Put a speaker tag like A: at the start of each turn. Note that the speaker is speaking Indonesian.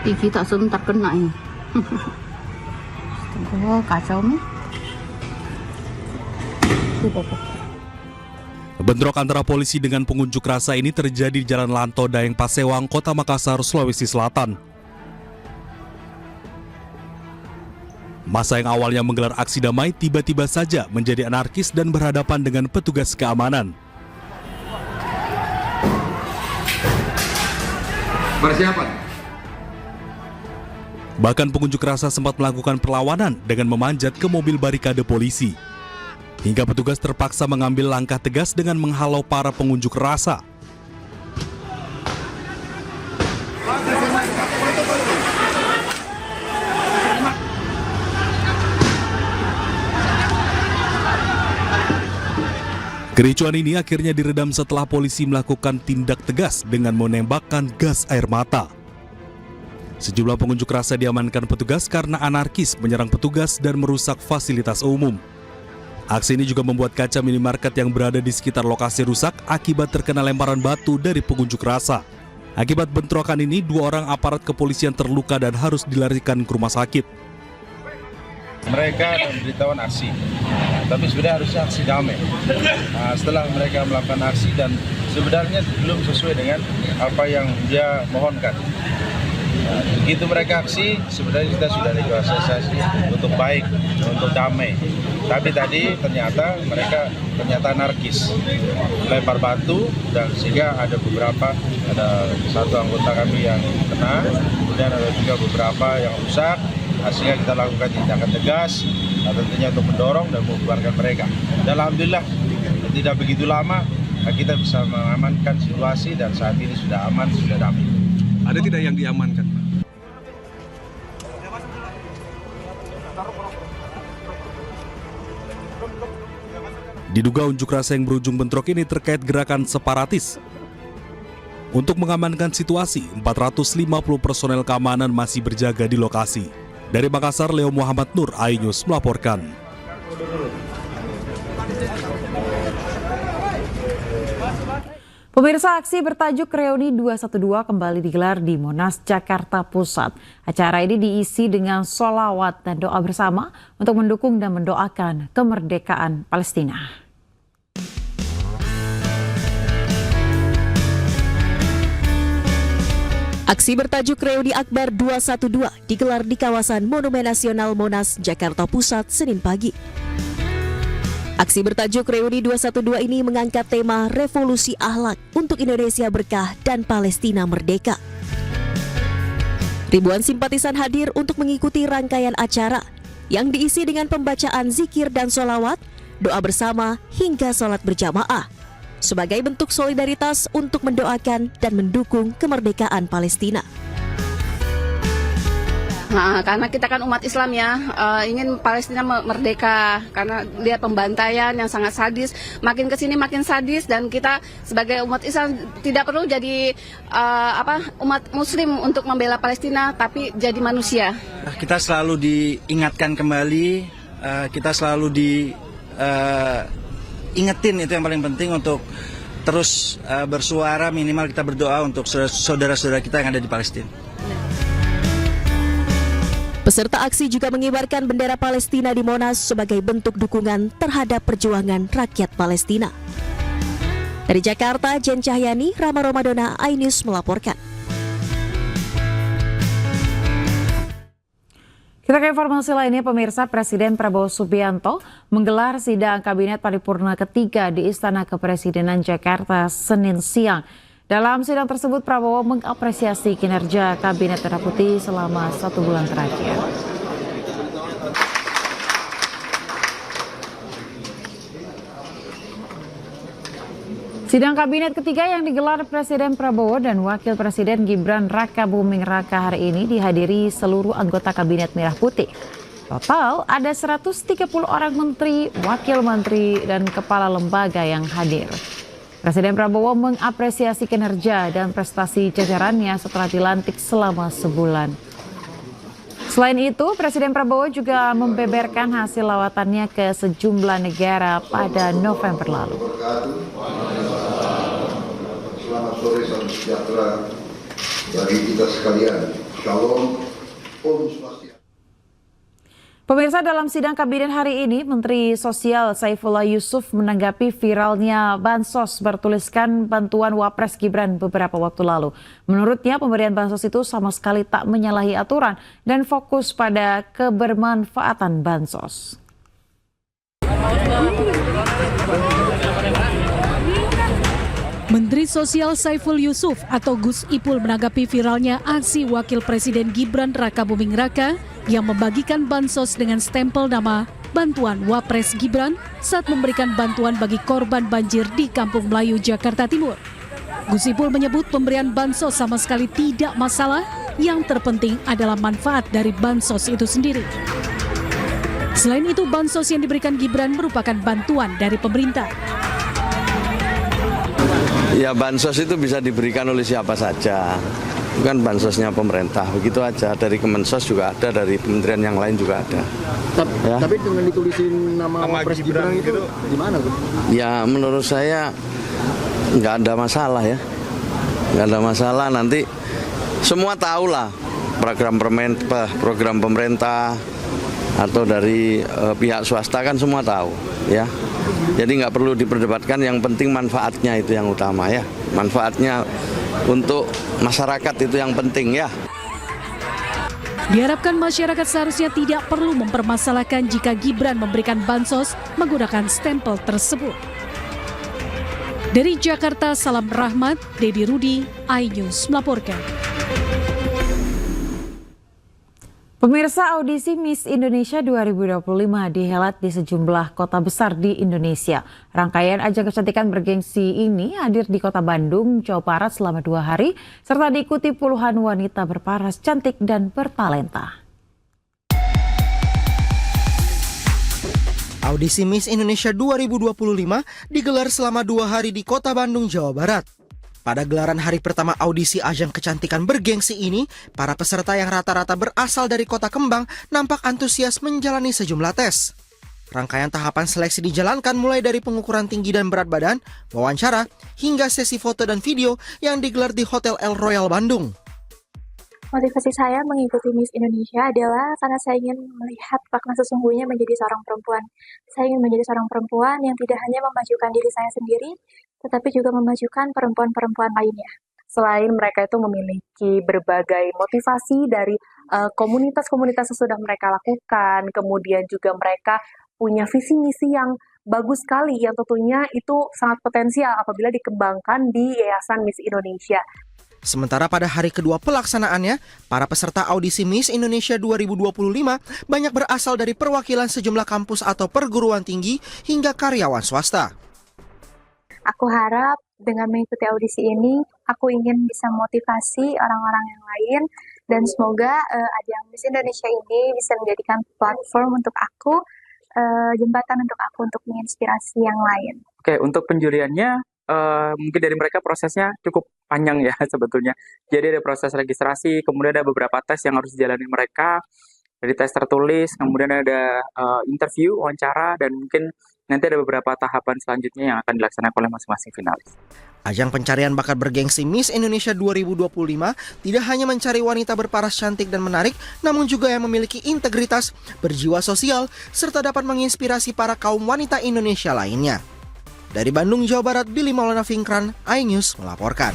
A: Gigi tak sentak kena ini. Oh, kacau nih.
B: Bentrok antara polisi dengan pengunjuk rasa ini terjadi di Jalan Lanto Daeng Pasewang, Kota Makassar, Sulawesi Selatan. Massa yang awalnya menggelar aksi damai tiba-tiba saja menjadi anarkis dan berhadapan dengan petugas keamanan.
C: Persiapan.
B: Bahkan pengunjuk rasa sempat melakukan perlawanan dengan memanjat ke mobil barikade polisi. Hingga petugas terpaksa mengambil langkah tegas dengan menghalau para pengunjuk rasa. Kericuan ini akhirnya diredam setelah polisi melakukan tindak tegas dengan menembakkan gas air mata. Sejumlah pengunjuk rasa diamankan petugas karena anarkis menyerang petugas dan merusak fasilitas umum. Aksi ini juga membuat kaca minimarket yang berada di sekitar lokasi rusak akibat terkena lemparan batu dari pengunjuk rasa. Akibat bentrokan ini, 2 orang aparat kepolisian terluka dan harus dilarikan ke rumah sakit.
D: Mereka memberitahuan aksi, tapi sebenarnya harusnya aksi damai. Setelah mereka melakukan aksi dan sebenarnya belum sesuai dengan apa yang dia mohonkan. Begitu mereka aksi, sebenarnya kita sudah negosiasi untuk baik, untuk damai. Tapi tadi ternyata mereka anarkis, lempar batu dan sehingga ada satu anggota kami yang kena, kemudian ada juga beberapa yang rusak. Sehingga kita lakukan tindakan tegas, tentunya untuk mendorong dan membubarkan mereka. Dan alhamdulillah tidak begitu lama kita bisa mengamankan situasi dan saat ini sudah aman, sudah damai.
C: Ada tidak yang diamankan?
B: Diduga unjuk rasa yang berujung bentrok ini terkait gerakan separatis. Untuk mengamankan situasi, 450 personel keamanan masih berjaga di lokasi. Dari Makassar, Leo Muhammad Nur, iNews melaporkan.
E: Pemirsa, aksi bertajuk Reuni 212 kembali digelar di Monas, Jakarta Pusat. Acara ini diisi dengan sholawat dan doa bersama untuk mendukung dan mendoakan kemerdekaan Palestina. Aksi bertajuk Reuni Akbar 212 digelar di kawasan Monumen Nasional Monas, Jakarta Pusat, Senin pagi. Aksi bertajuk Reuni 212 ini mengangkat tema revolusi akhlak untuk Indonesia berkah dan Palestina merdeka. Ribuan simpatisan hadir untuk mengikuti rangkaian acara yang diisi dengan pembacaan zikir dan sholawat, doa bersama hingga sholat berjamaah sebagai bentuk solidaritas untuk mendoakan dan mendukung kemerdekaan Palestina.
A: Nah, karena kita kan umat Islam ya, ingin Palestina merdeka karena lihat pembantaian yang sangat sadis, makin kesini makin sadis, dan kita sebagai umat Islam tidak perlu jadi umat Muslim untuk membela Palestina, tapi jadi manusia.
F: Kita selalu diingatkan kembali, kita selalu ingetin itu yang paling penting untuk terus bersuara, minimal kita berdoa untuk saudara-saudara kita yang ada di Palestina.
E: Peserta aksi juga mengibarkan bendera Palestina di Monas sebagai bentuk dukungan terhadap perjuangan rakyat Palestina. Dari Jakarta, Jen Cahyani, Rama Romadona, iNews melaporkan. Kita ke informasi lainnya, pemirsa. Presiden Prabowo Subianto menggelar sidang Kabinet Paripurna ketiga di Istana Kepresidenan Jakarta Senin siang. Dalam sidang tersebut, Prabowo mengapresiasi kinerja Kabinet Merah Putih selama 1 bulan terakhir. Sidang Kabinet ketiga yang digelar Presiden Prabowo dan Wakil Presiden Gibran Rakabuming Raka hari ini dihadiri seluruh anggota Kabinet Merah Putih. Total ada 130 orang menteri, wakil menteri, dan kepala lembaga yang hadir. Presiden Prabowo mengapresiasi kinerja dan prestasi jajarannya setelah dilantik selama sebulan. Selain itu, Presiden Prabowo juga membeberkan hasil lawatannya ke sejumlah negara pada November lalu.
G: Selamat sore, salam sejahtera bagi kita sekalian. Shalom, Om Swastiastu.
E: Pemirsa, dalam sidang kabinet hari ini, Menteri Sosial Saifullah Yusuf menanggapi viralnya bansos bertuliskan bantuan Wapres Gibran beberapa waktu lalu. Menurutnya, pemberian bansos itu sama sekali tak menyalahi aturan dan fokus pada kebermanfaatan bansos.
H: Menteri Sosial Saiful Yusuf atau Gus Ipul menanggapi viralnya aksi Wakil Presiden Gibran Raka Buming Raka yang membagikan bansos dengan stempel nama Bantuan Wapres Gibran saat memberikan bantuan bagi korban banjir di Kampung Melayu, Jakarta Timur. Gus Ipul menyebut pemberian bansos sama sekali tidak masalah, yang terpenting adalah manfaat dari bansos itu sendiri. Selain itu, bansos yang diberikan Gibran merupakan bantuan dari pemerintah.
I: Ya, bansos itu bisa diberikan oleh siapa saja, bukan bansosnya pemerintah, begitu aja. Dari Kemensos juga ada, dari kementerian yang lain juga ada.
J: Tapi dengan ditulisin nama Wapres Gibran itu gimana, Bu?
I: Ya, menurut saya nggak ada masalah ya, nggak ada masalah. Nanti semua tahu lah program pemerintah atau dari pihak swasta kan semua tahu ya. Jadi nggak perlu diperdebatkan, yang penting manfaatnya itu yang utama ya. Manfaatnya untuk masyarakat itu yang penting ya.
H: Diharapkan masyarakat seharusnya tidak perlu mempermasalahkan jika Gibran memberikan bansos menggunakan stempel tersebut. Dari Jakarta, Salam Rahmat, Dedi Rudi, iNews melaporkan.
E: Pemirsa, audisi Miss Indonesia 2025 dihelat di sejumlah kota besar di Indonesia. Rangkaian ajang kecantikan bergengsi ini hadir di kota Bandung, Jawa Barat selama 2 hari, serta diikuti puluhan wanita berparas cantik dan bertalenta.
K: Audisi Miss Indonesia 2025 digelar selama 2 hari di kota Bandung, Jawa Barat. Pada gelaran hari pertama audisi ajang kecantikan bergengsi ini, para peserta yang rata-rata berasal dari kota kembang nampak antusias menjalani sejumlah tes. Rangkaian tahapan seleksi dijalankan mulai dari pengukuran tinggi dan berat badan, wawancara, hingga sesi foto dan video yang digelar di Hotel El Royal Bandung.
L: Motivasi saya mengikuti Miss Indonesia adalah karena saya ingin melihat makna sesungguhnya menjadi seorang perempuan. Saya ingin menjadi seorang perempuan yang tidak hanya memajukan diri saya sendiri, tetapi juga memajukan perempuan-perempuan lainnya.
M: Selain mereka itu memiliki berbagai motivasi dari komunitas-komunitas yang sudah mereka lakukan, kemudian juga mereka punya visi misi yang bagus sekali, yang tentunya itu sangat potensial apabila dikembangkan di Yayasan Miss Indonesia.
K: Sementara pada hari kedua pelaksanaannya, para peserta audisi Miss Indonesia 2025 banyak berasal dari perwakilan sejumlah kampus atau perguruan tinggi hingga karyawan swasta.
L: Aku harap dengan mengikuti audisi ini, aku ingin bisa motivasi orang-orang yang lain, dan semoga ajang Miss Indonesia ini bisa menjadikan platform untuk aku, jembatan untuk aku untuk menginspirasi yang lain.
N: Oke, untuk penjuriannya mungkin dari mereka prosesnya cukup panjang ya sebetulnya. Jadi ada proses registrasi, kemudian ada beberapa tes yang harus dijalani mereka. Dari tes tertulis, kemudian ada interview, wawancara, dan mungkin nanti ada beberapa tahapan selanjutnya yang akan dilaksanakan oleh masing-masing finalis.
K: Ajang pencarian bakat bergengsi Miss Indonesia 2025 tidak hanya mencari wanita berparas cantik dan menarik, namun juga yang memiliki integritas, berjiwa sosial, serta dapat menginspirasi para kaum wanita Indonesia lainnya. Dari Bandung, Jawa Barat, Billy Maulana Fikran, iNews melaporkan.